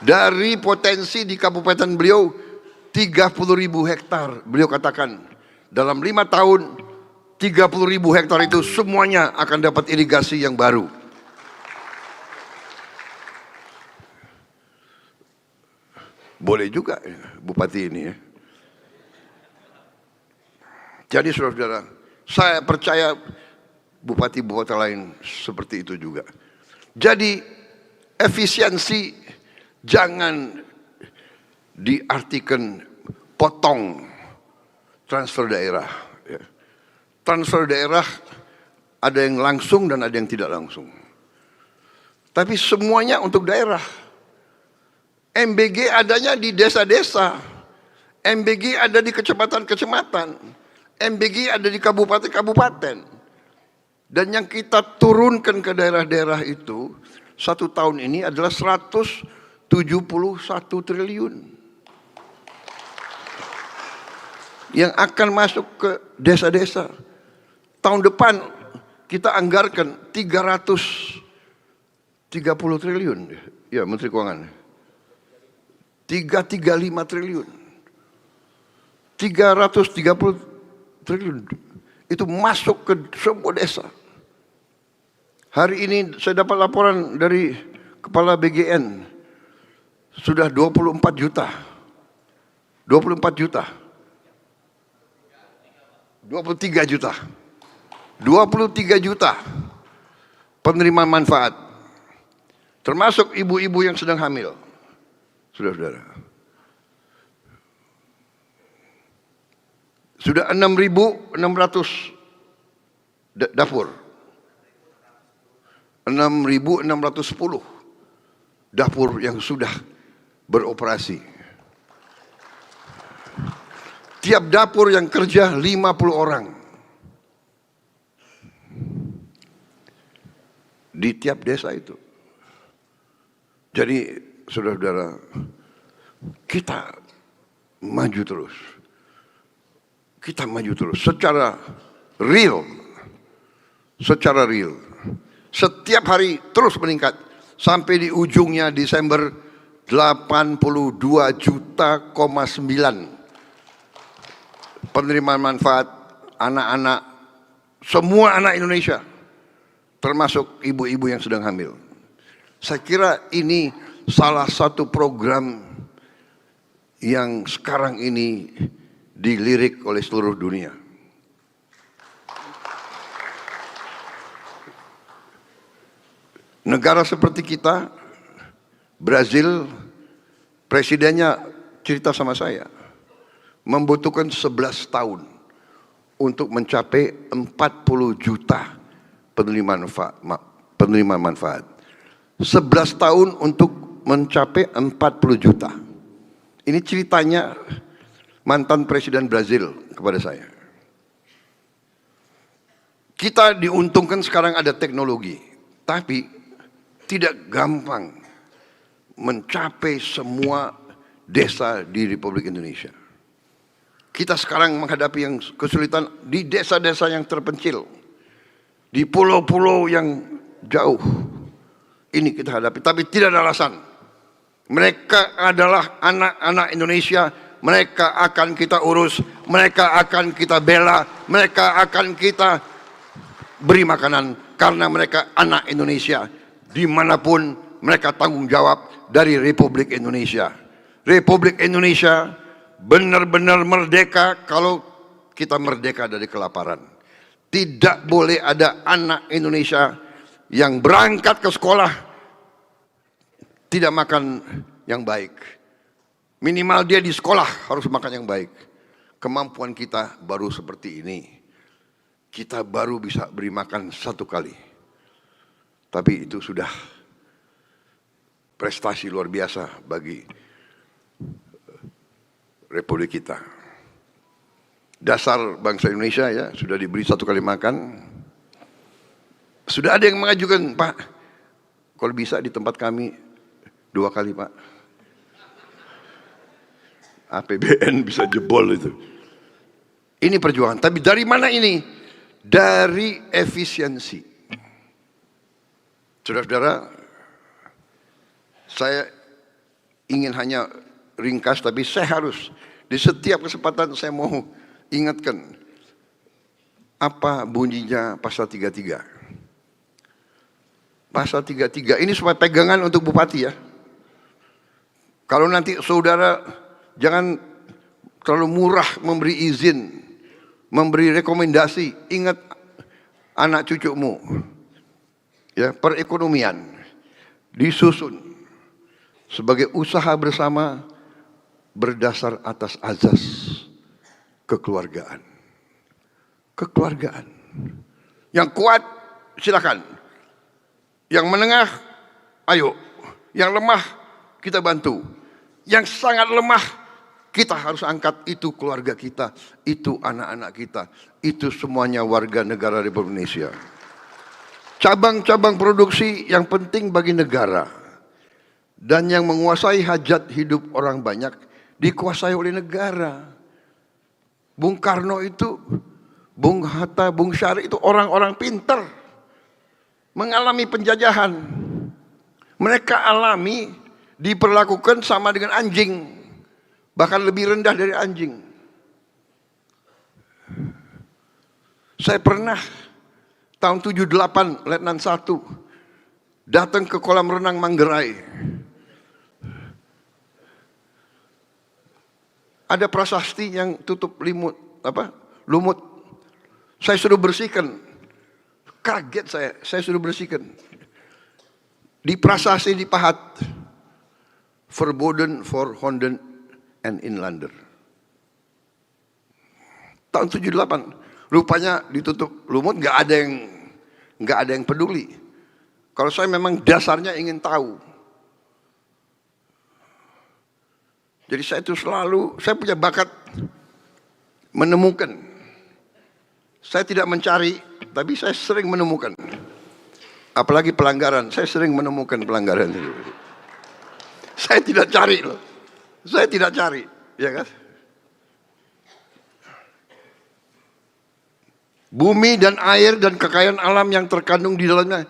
Dari potensi di kabupaten beliau 30.000 hektar, beliau katakan dalam 5 tahun 30.000 hektar itu semuanya akan dapat irigasi yang baru. Boleh juga ya, Bupati ini ya. Jadi saudara-saudara, saya percaya bupati-bupati lain seperti itu juga. Jadi efisiensi jangan diartikan potong transfer daerah. Ya. Transfer daerah ada yang langsung dan ada yang tidak langsung. Tapi semuanya untuk daerah. MBG adanya di desa-desa. MBG ada di kecamatan-kecamatan. MBG ada di kabupaten-kabupaten. Dan yang kita turunkan ke daerah-daerah itu 1 tahun ini adalah 171 triliun. Yang akan masuk ke desa-desa. Tahun depan kita anggarkan 330 triliun. Ya, Menteri Keuangan. 335 triliun. 330 triliun itu masuk ke semua desa. Hari ini saya dapat laporan dari Kepala BGN sudah 24 juta. 23 juta. 23 juta penerima manfaat. Termasuk ibu-ibu yang sedang hamil. Saudara-saudara. Sudah 6.600 dapur. 6.610 dapur yang sudah beroperasi. Tiap dapur yang kerja 50 orang. Di tiap desa itu. Jadi saudara-saudara, kita maju terus. Kita maju terus secara real. Secara real. Setiap hari terus meningkat. Sampai di ujungnya Desember 82,9 juta penerima manfaat anak-anak, semua anak Indonesia. Termasuk ibu-ibu yang sedang hamil. Saya kira ini salah satu program yang sekarang ini dilirik oleh seluruh dunia. Negara seperti kita, Brazil, presidennya cerita sama saya, membutuhkan 11 tahun untuk mencapai 40 juta penerima manfaat. 11 tahun untuk mencapai 40 juta. Ini ceritanya mantan presiden Brazil kepada saya. Kita diuntungkan sekarang ada teknologi, tapi tidak gampang mencapai semua desa di Republik Indonesia. Kita sekarang menghadapi yang kesulitan di desa-desa yang terpencil, di pulau-pulau yang jauh. Ini kita hadapi, tapi tidak ada alasan. Mereka adalah anak-anak Indonesia. Mereka akan kita urus, mereka akan kita bela, mereka akan kita beri makanan. Karena mereka anak Indonesia. Dimanapun mereka tanggung jawab dari Republik Indonesia. Republik Indonesia benar-benar merdeka kalau kita merdeka dari kelaparan. Tidak boleh ada anak Indonesia yang berangkat ke sekolah tidak makan yang baik. Minimal dia di sekolah harus makan yang baik. Kemampuan kita baru seperti ini. Kita baru bisa beri makan 1 kali. Tapi itu sudah prestasi luar biasa bagi Republik kita. Dasar bangsa Indonesia ya sudah diberi 1 kali makan. Sudah ada yang mengajukan, Pak, kalau bisa di tempat kami 2 kali, Pak. APBN bisa jebol itu. Ini perjuangan. Tapi dari mana ini? Dari efisiensi. Saudara-saudara, saya ingin hanya ringkas, tapi saya harus di setiap kesempatan saya mau ingatkan apa bunyinya pasal 33. Pasal 33 ini supaya pegangan untuk bupati ya. Kalau nanti saudara jangan terlalu murah memberi izin, memberi rekomendasi. Ingat anak cucumu, ya, perekonomian disusun sebagai usaha bersama berdasar atas azas kekeluargaan. Kekeluargaan. Yang kuat silakan. Yang menengah, ayo. Yang lemah, kita bantu. Yang sangat lemah, kita harus angkat. Itu keluarga kita, itu anak-anak kita, itu semuanya warga negara Republik Indonesia. Cabang-cabang produksi yang penting bagi negara dan yang menguasai hajat hidup orang banyak dikuasai oleh negara. Bung Karno itu, Bung Hatta, Bung Syarif itu orang-orang pintar, mengalami penjajahan. Mereka alami diperlakukan sama dengan anjing, bahkan lebih rendah dari anjing. Saya pernah tahun 78 Letnan 1 datang ke kolam renang Manggarai. Ada prasasti yang tutup lumut. Saya suruh bersihkan. Kaget saya suruh bersihkan. Di prasasti dipahat. Verboden for Honden and Inlander. Tahun 78. Rupanya ditutup lumut, nggak ada yang peduli. Kalau saya memang dasarnya ingin tahu. Jadi saya itu saya punya bakat menemukan. Saya tidak mencari, tapi saya sering menemukan. Apalagi pelanggaran, saya sering menemukan pelanggaran itu. Saya tidak cari loh. Saya tidak cari, ya kan? Bumi dan air dan kekayaan alam yang terkandung di dalamnya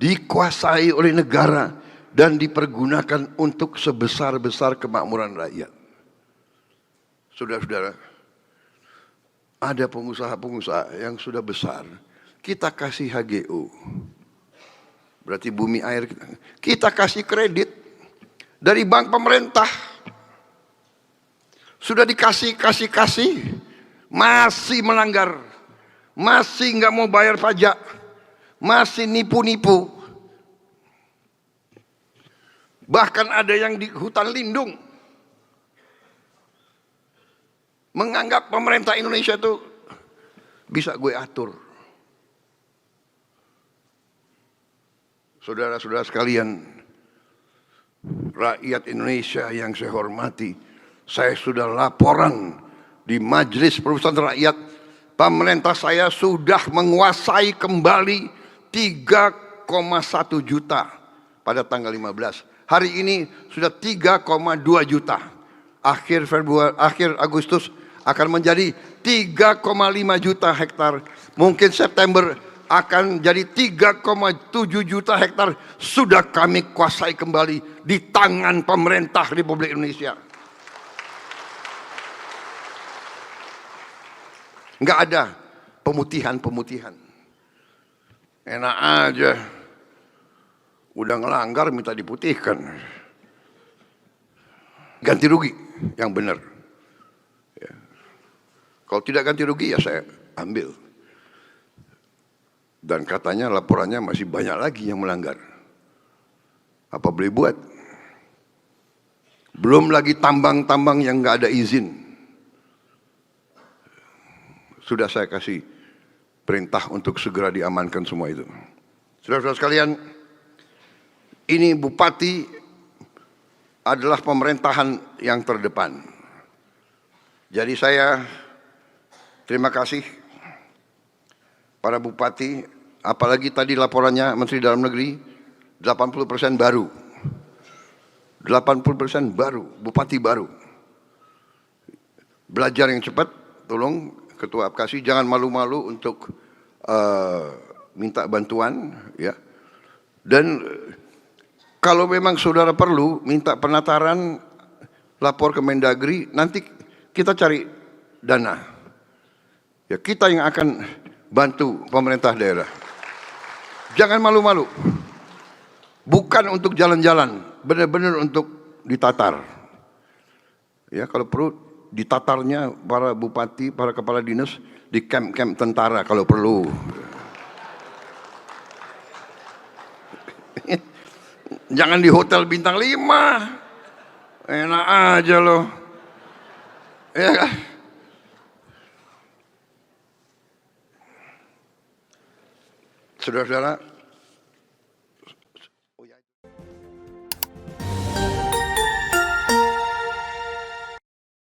dikuasai oleh negara dan dipergunakan untuk sebesar-besar kemakmuran rakyat. Saudara-saudara, ada pengusaha-pengusaha yang sudah besar, kita kasih HGO. Berarti bumi air kita kasih kredit dari bank pemerintah. Sudah dikasih, masih melanggar, masih nggak mau bayar pajak, masih nipu-nipu. Bahkan ada yang di hutan lindung menganggap pemerintah Indonesia itu bisa gue atur. Saudara-saudara sekalian, rakyat Indonesia yang saya hormati, saya sudah laporan di Majelis Permusyawaratan Rakyat, pemerintah saya sudah menguasai kembali 3,1 juta pada tanggal 15. Hari ini sudah 3,2 juta. Akhir Agustus akan menjadi 3,5 juta hektar. Mungkin September akan jadi 3,7 juta hektar. Sudah kami kuasai kembali di tangan pemerintah Republik Indonesia. Enggak ada pemutihan. Enak aja. Udah ngelanggar minta diputihkan. Ganti rugi yang benar. Ya. Kalau tidak ganti rugi ya saya ambil. Dan katanya laporannya masih banyak lagi yang melanggar. Apa boleh buat? Belum lagi tambang-tambang yang nggak ada izin. Sudah saya kasih perintah untuk segera diamankan semua itu. Saudara-saudara sekalian, ini bupati adalah pemerintahan yang terdepan. Jadi saya terima kasih para bupati, apalagi tadi laporannya Menteri Dalam Negeri, 80% baru. 80% baru, bupati baru. Belajar yang cepat, tolong Ketua Apkasi jangan malu-malu untuk minta bantuan, ya. Dan Kalau memang saudara perlu minta penataran, lapor ke Mendagri, nanti kita cari dana. Ya, kita yang akan bantu pemerintah daerah. Jangan malu-malu. Bukan untuk jalan-jalan, benar-benar untuk ditatar. Ya, kalau perlu ditatarnya para bupati, para kepala dinas di camp-camp tentara kalau perlu. Jangan di hotel bintang 5. Enak aja loh. Ya kan? Saudara-saudara,